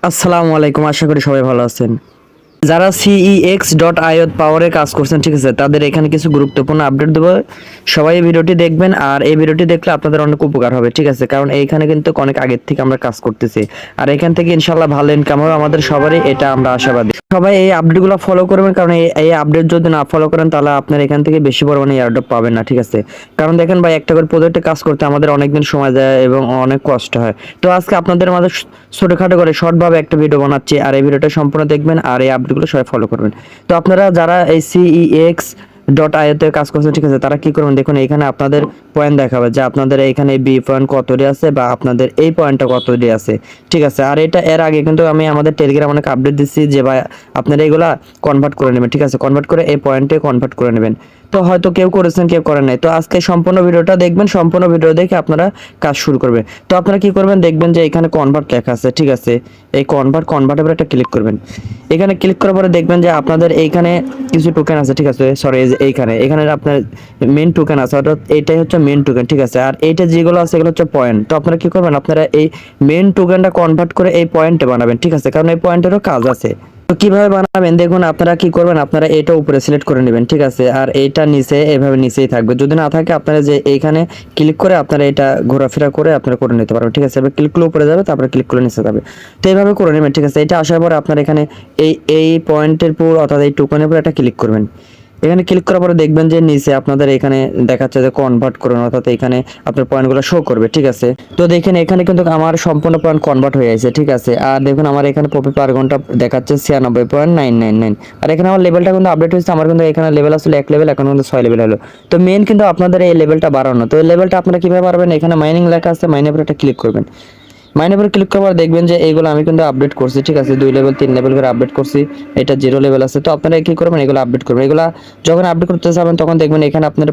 আসসালামু আলাইকুম, আশা করি সবাই ভালো আছেন। যারা CEX.io পাওয়ারে কাজ করছেন, ঠিক আছে, তাদের এখানে কিছু গুরুত্বপূর্ণ আপডেট দেবো। সবাই এই ভিডিওটি দেখবেন, আর এই ভিডিওটি দেখলে আপনাদের অনেক উপকার হবে, ঠিক আছে, কারণ এইখানে কিন্তু অনেক আগের থেকে আমরা কাজ করতেছি, আর এখান থেকে ইনশাল্লাহ ভালো ইনকাম হবে আমাদের সবারই, এটা আমরা আশাবাদী। সবাই এই আপডেটগুলো ফলো করবেন, কারণ এই আপডেট যদি না ফলো করেন তাহলে আপনার এখান থেকে বেশি পরিমাণে এয়ারড্রপ পাবেন না, ঠিক আছে। কারণ দেখেন ভাই, একটা করে প্রজেক্টে কাজ করতে আমাদের অনেকদিন সময় যায় এবং অনেক কষ্ট হয়। তো আজকে আপনাদের মাঝে ছোটখাটো করে শর্টভাবে একটা ভিডিও বানাচ্ছি, আর এই ভিডিওটা সম্পূর্ণ দেখবেন আর এই আপডেটগুলো সবাই ফলো করবেন। তো আপনারা যারা এই CEX.io তে কাজ করছেন, ঠিক আছে, তারা কি করবেন দেখুন, এখানে আপনাদের পয়েন্ট দেখাবে যে আপনাদের এখানে বি পয়েন্ট কতটি আছে বা আপনাদের এই পয়েন্টটা কতটি আছে, ঠিক আছে। আর এটা এর আগে কিন্তু আমি আমাদের টেলিগ্রাম অনেক আপডেট দিচ্ছি যে ভাই আপনারা এগুলা কনভার্ট করে নেবেন, ঠিক আছে, কনভার্ট করে এই পয়েন্টে কনভার্ট করে নেবেন। তো হয়তো কেউ করেছেন, কেউ করেন নাই। তো আজকে সম্পূর্ণ ভিডিওটা দেখবেন, সম্পূর্ণ ভিডিও দেখে আপনারা কাজ শুরু করবেন। তো আপনারা কি করবেন দেখবেন যে এখানে কনভার্ট লেখা আছে, ঠিক আছে। এই কনভার্টের উপর একটা ক্লিক করবেন। এখানে ক্লিক করার পরে দেখবেন যে আপনাদের এইখানে কিছু টোকেন আছে, ঠিক আছে, সরি এখানে আপনার মেইন টোকেন আছে, অর্থাৎ এইটাই হচ্ছে মেইন টোকেন, ঠিক আছে। আর এইটা যেগুলো আছে এগুলো হচ্ছে পয়েন্ট। তো আপনারা কি করবেন, আপনারা এই মেইন টোকেনটা কনভার্ট করে এই পয়েন্টে বানাবেন, ঠিক আছে, কারণ এই পয়েন্টেরও কাজ আছে। তো কিভাবে বানাবেন দেখুন, আপনারা কি করবেন, আপনারা এটা উপরে সিলেক্ট করে নেবেন, ঠিক আছে, আর এইটা নিচে এভাবে নিচেই থাকবে। যদি না থাকে আপনারা যে এইখানে ক্লিক করে আপনারা এটা ঘোরাফেরা করে আপনারা করে নিতে পারবেন, ঠিক আছে। এবার ক্লিক করলে উপরে যাবে, তারপরে ক্লিক করলে নিচে যাবে। তো এইভাবে করে নেবেন, ঠিক আছে। এটা আসার পরে আপনারা এখানে এই পয়েন্টের উপর অর্থাৎ এই টোকেনের উপর একটা ক্লিক করবেন। এখানে ক্লিক করার পরে দেখবেন যে নিচে আপনাদের এখানে দেখাচ্ছে যে কনভার্ট করুন, অর্থাৎ এখানে আপনার পয়েন্টগুলো শো করবে, ঠিক আছে। তো দেখেন এখানে কিন্তু আমার সম্পূর্ণ পয়েন্ট কনভার্ট হয়ে গেছে, ঠিক আছে। আর দেখুন আমার এখানে প্রফিট পার ঘন্টা দেখাচ্ছে 96.999। আর এখানে আমার লেভেলটা কিন্তু আপডেট হয়েছে, আমার কিন্তু এখানে লেভেল আসলে 1 লেভেল, এখন কিন্তু 6 লেভেল হলো। তো মেন কিন্তু আপনাদের এই লেভেলটা বাড়ানো। তো এই লেভেলটা আপনারা কিভাবে পারবেন, এখানে মাইনিং লেখা আছে, মাইনের উপর একটা ক্লিক করবেন। মাইনের উপর ক্লিক করার পর দেখবেন যে এইগুলো আমি কিন্তু আপডেট করছি, ঠিক আছে, 2 লেভেল 3 লেভেল করে আপডেট করছি। এটা 0 লেভেল আছে। তো আপনারা কি করবেন, এগুলো আপডেট করবেন। এগুলো যখন আপডেট করতে যাবেন তখন দেখবেন এখানে আপনার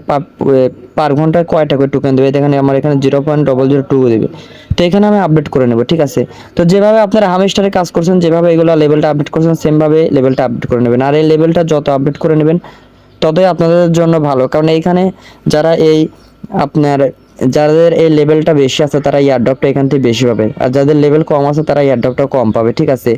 পার ঘন্টায় কয়টা করে টোকেন দেবে, দেখেন আমার এখানে 0.002 দেবে। তো এখানে আমি আপডেট করে নেব, ঠিক আছে। তো যেভাবে আপনারা হামস্টারে কাজ করছেন, যেভাবে এগুলো লেভেলটা আপডেট করছেন, সেম ভাবে লেভেলটা আপডেট করে নেবেন। আর এই লেভেলটা যত আপডেট করে নেবেন ততই আপনাদের জন্য ভালো, কারণ এইখানে যারা আপনার যাদের এই লেভেলটা বেশি আছে তারা এয়ারড্রপটা এখান থেকে বেশি পাবে, আর যাদের লেভেল কম আছে তারা এয়ারড্রপটা কম পাবে, ঠিক আছে।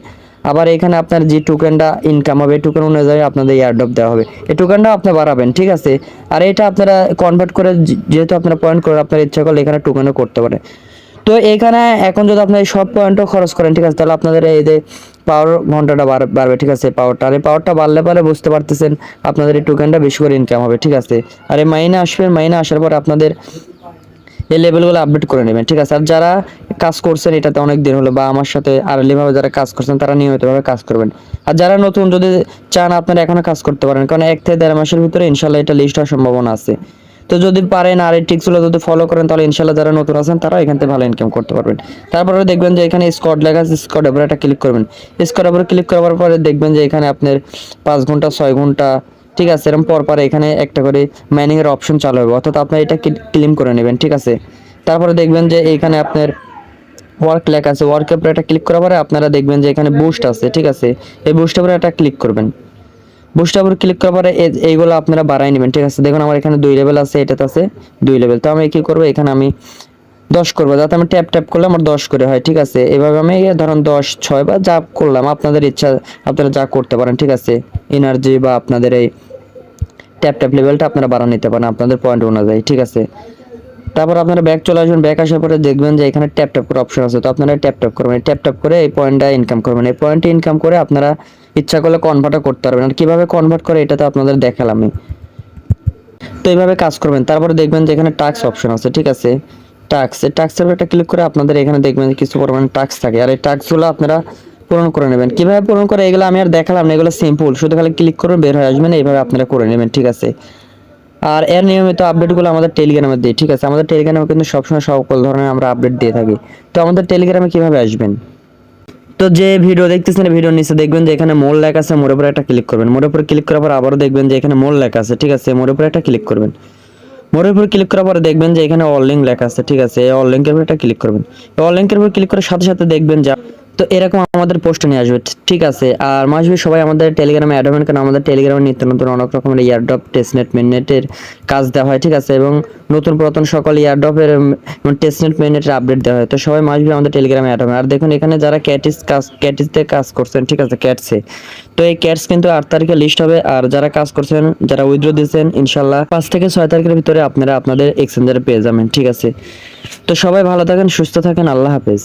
আবার এখানে আপনার যে টোকেনটা ইনকাম হবে, টোকেন অনুযায়ী আপনাদের এয়ারড্রপ দেওয়া হবে। এই টোকেনটা আপনি বাড়াবেন, ঠিক আছে। আর এটা আপনারা কনভার্ট করে যেহেতু আপনারা পয়েন্ট করে আপনার ইচ্ছা করলে এখানে টোকেনও করতে পারে। তো এখানে এখন যদি আপনি সব পয়েন্টও খরচ করেন, ঠিক আছে, তাহলে আপনাদের এই যে পাওয়ার ঘন্টাটা বাড়বে, ঠিক আছে। পাওয়ারটা, আর এই পাওয়ারটা বাড়লে পরে বুঝতে পারতেছেন আপনাদের এই টোকেনটা বেশি করে ইনকাম হবে, ঠিক আছে। আর এই মাইনে আসবেন, মাইনে আসার পর আপনাদের এই লেভেলগুলো আপডেট করে নেবেন, ঠিক আছে। আর যারা কাজ করছেন এটাতে অনেক দিন হলো বা আমার সাথে আর্লিভাবে যারা কাজ করছেন তারা নিয়মিতভাবে কাজ করবেন। আর যারা নতুন যদি চান আপনারা এখনো কাজ করতে পারেন, কারণ 1 থেকে 1.5 মাসের ভিতরে ইনশাল্লাহ এটা লিস্ট হওয়ার সম্ভাবনা আছে। তো যদি পারেন আর এই টিপসগুলো যদি ফলো করেন তাহলে ইনশাল্লাহ যারা নতুন আছেন তারা এখান থেকে ভালো ইনকাম করতে পারবেন। তারপরে দেখবেন যে এখানে স্কোয়াড লেখা আছে, স্কোয়াডের উপরে একটা ক্লিক করবেন। স্কোয়াডের উপরে ক্লিক করার পরে দেখবেন যে এখানে আপনার 5 ঘন্টা 6 ঘন্টা, ঠিক আছে, এরকম পর এখানে একটা করে মাইনিং এর অপশন চালু হবে, অর্থাৎ আপনার এটা ক্লেম করে নেবেন, ঠিক আছে। তারপরে দেখবেন যে এইখানে আপনার ওয়ার্ক লেখা আছে, ওয়ার্কের উপরে একটা ক্লিক করার পরে আপনারা দেখবেন যে এখানে বুস্ট আছে, ঠিক আছে। এই বুস্টের উপরে একটা ক্লিক করবেন। বুস্টের উপরে ক্লিক করার পরে এইগুলো আপনারা বাড়াই নেবেন, ঠিক আছে। দেখুন আমার এখানে 2 লেভেল আছে, এটাতে আছে 2 লেভেল। তো আমি কি করব, এখানে আমি 10 করবো, যাতে আমি ট্যাপ করলে আমার 10 করে হয়, ঠিক আছে। এভাবে আমি ধরুন 10 6 বা যা করলাম, আপনাদের ইচ্ছা আপনারা যা করতে পারেন, ঠিক আছে। এনার্জি বা আপনাদের এই ট্যাপ লেভেলটা আপনারা বাড়া নিতে পারেন আপনাদের পয়েন্ট অনুযায়ী, ঠিক আছে। তারপর আপনারা ব্যাক চলে আসবেন, ব্যাক আসার পরে দেখবেন যে এখানে ট্যাপ করে অপশন আছে। তো আপনারা ট্যাপ করবেন, ট্যাপ করে এই পয়েন্টটা ইনকাম করবেন। এই পয়েন্টে ইনকাম করে আপনারা ইচ্ছা করলে কনভার্টও করতে পারবেন। আর কিভাবে কনভার্ট করে এটা তো আপনাদের দেখালাম আমি। তো এইভাবে কাজ করবেন। তারপরে দেখবেন যে এখানে টাস্ক অপশন আছে, ঠিক আছে। টাস্কের উপর একটা ক্লিক করে আপনাদের এখানে দেখবেন কিছু পরিমাণে টাস্ক থাকে, আর এই টাস্কগুলো আপনারা পূরণ করে নেবেন। কিভাবে পূরণ করে এগুলো আমি আর দেখালাম না, এগুলো সিম্পল, শুধু খালি ক্লিক করবেন বের হয়ে আসবেন, এইভাবে আপনারা করে নেবেন, ঠিক আছে। আর এর নিয়মিত আপডেটগুলো আমাদের টেলিগ্রামে দিই, ঠিক আছে। আমাদের টেলিগ্রামে কিন্তু সবসময় সকল ধরনের আমরা আপডেট দিয়ে থাকি। তো আমাদের টেলিগ্রামে কিভাবে আসবেন, তো যে ভিডিও দেখতেছেন ভিডিওর নিচে দেখবেন যে এখানে মোর লেখা আছে, মোর উপরে একটা ক্লিক করবেন। মোর উপরে ক্লিক করার পর আবারও দেখবেন যে এখানে মোর লেখা আছে, ঠিক আছে। মোর উপরে একটা ক্লিক করবেন। মোড়ের উপর ক্লিক করার পরে দেখবেন যে এখানে অল লিঙ্ক লেখা আছে, ঠিক আছে। এই অল লিঙ্কের উপর একটা ক্লিক করবেন। এই অল লিঙ্কের উপর ক্লিক করার সাথে সাথে দেখবেন যে তো এরকম আমাদের পোস্ট নিয়ে আসবে, ঠিক আছে। আর মাসবি সবাই আমাদের টেলিগ্রামে অ্যাড হবেন, কারণ আমাদের টেলিগ্রামে নিত্য নতুন অনেক রকমের ইয়ারড্রপ, টেস্টনেট, মেননেটের কাজ দেওয়া হয়, ঠিক আছে। এবং নতুন পুরাতন সকল ইয়ারড্রপের টেস্টনেট, মেননেটের আপডেট দেওয়া হয়। তো সবাই মাসবি আমাদের টেলিগ্রামে অ্যাড হবেন। আর দেখুন এখানে যারা ক্যাটিসতে কাজ করছেন, ঠিক আছে, ক্যাটসে, তো এই ক্যাটস কিন্তু 8 তারিখে লিস্ট হবে। আর যারা কাজ করছেন, যারা উইথড্র দিয়েছেন, ইনশাল্লাহ 5 থেকে 6 তারিখের ভিতরে আপনারা আপনাদের এক্সচেঞ্জারে পেয়ে যাবেন, ঠিক আছে। তো সবাই ভালো থাকেন, সুস্থ থাকেন, আল্লাহ হাফেজ।